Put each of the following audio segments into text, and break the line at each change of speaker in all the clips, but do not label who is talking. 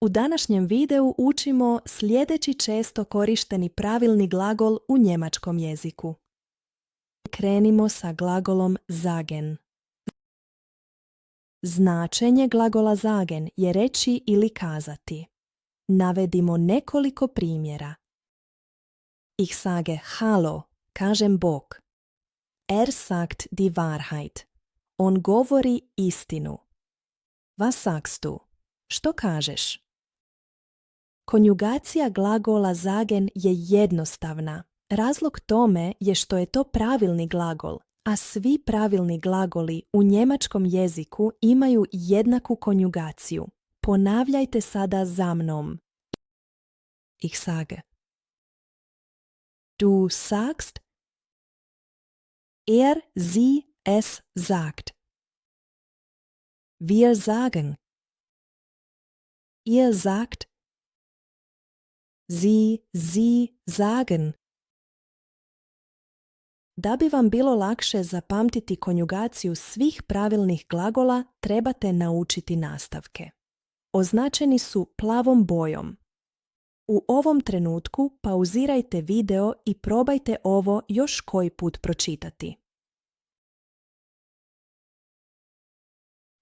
U današnjem videu učimo sljedeći često korišteni pravilni glagol u njemačkom jeziku. Krenimo sa glagolom sagen. Značenje glagola sagen je reći ili kazati. Navedimo nekoliko primjera. Ich sage hallo, kažem bok. Er sagt die Wahrheit. On govori istinu. Was sagst du? Što kažeš? Konjugacija glagola sagen je jednostavna. Razlog tome je što je to pravilni glagol, a svi pravilni glagoli u njemačkom jeziku imaju jednaku konjugaciju. Ponavljajte sada za mnom. Ich sage. Du sagst. Er, sie, es sagt. Wir sagen. Ihr sagt. Sie sagen. Da bi vam bilo lakše zapamtiti konjugaciju svih pravilnih glagola, trebate naučiti nastavke. Označeni su plavom bojom. U ovom trenutku pauzirajte video i probajte ovo još koji put pročitati.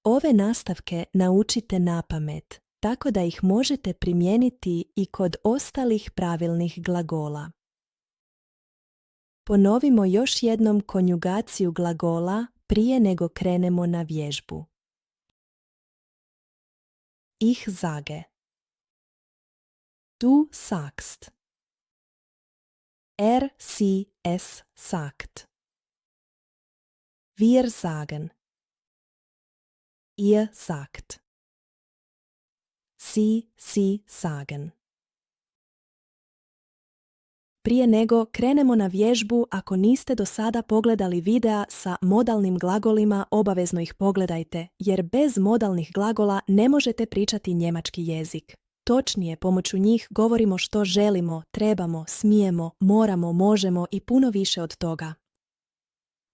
Ove nastavke naučite napamet, tako da ih možete primijeniti i kod ostalih pravilnih glagola. Ponovimo još jednom konjugaciju glagola prije nego krenemo na vježbu. Ich sage. Du sagst. Er, sie, es sagt. Wir sagen. Ihr sagt. Sie sagen. Prije nego krenemo na vježbu, ako niste do sada pogledali videa sa modalnim glagolima, obavezno ih pogledajte, jer bez modalnih glagola ne možete pričati njemački jezik. Točnije, pomoću njih govorimo što želimo, trebamo, smijemo, moramo, možemo i puno više od toga.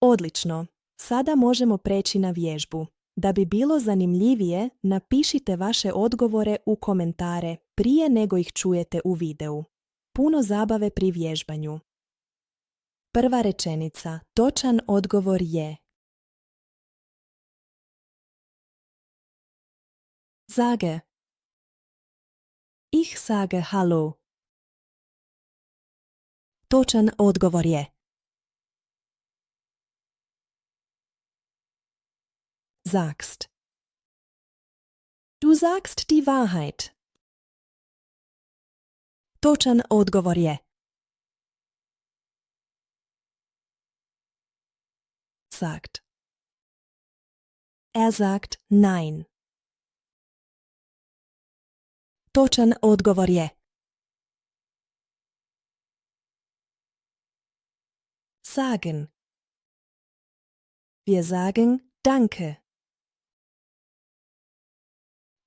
Odlično! Sada možemo preći na vježbu. Da bi bilo zanimljivije, napišite vaše odgovore u komentare prije nego ih čujete u videu. Puno zabave pri vježbanju. Prva rečenica. Točan odgovor je Sage. Ich sage hallo. Točan odgovor je Sagst. Du sagst die Wahrheit. Točan odgovor je sagt. Er sagt nein. Točan odgovor je sagen. Wir sagen danke.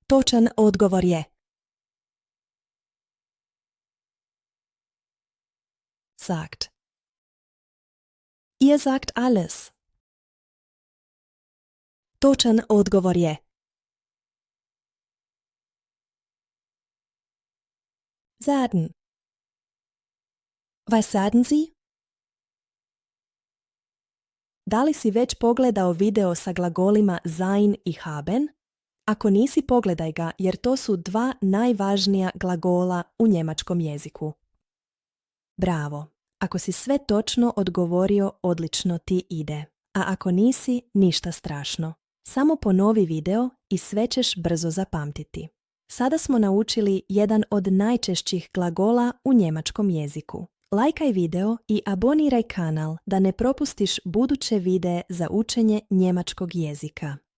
Točan odgovor je sagt. Ihr sagt alles. Točan odgovor je sagen. Was sagen Sie? Da li si već pogledao video sa glagolima sein i haben? Ako nisi, pogledaj ga, jer to su dva najvažnija glagola u njemačkom jeziku. Bravo! Ako si sve točno odgovorio, odlično ti ide. A ako nisi, ništa strašno. Samo ponovi video i sve ćeš brzo zapamtiti. Sada smo naučili jedan od najčešćih glagola u njemačkom jeziku. Lajkaj video i aboniraj kanal da ne propustiš buduće videe za učenje njemačkog jezika.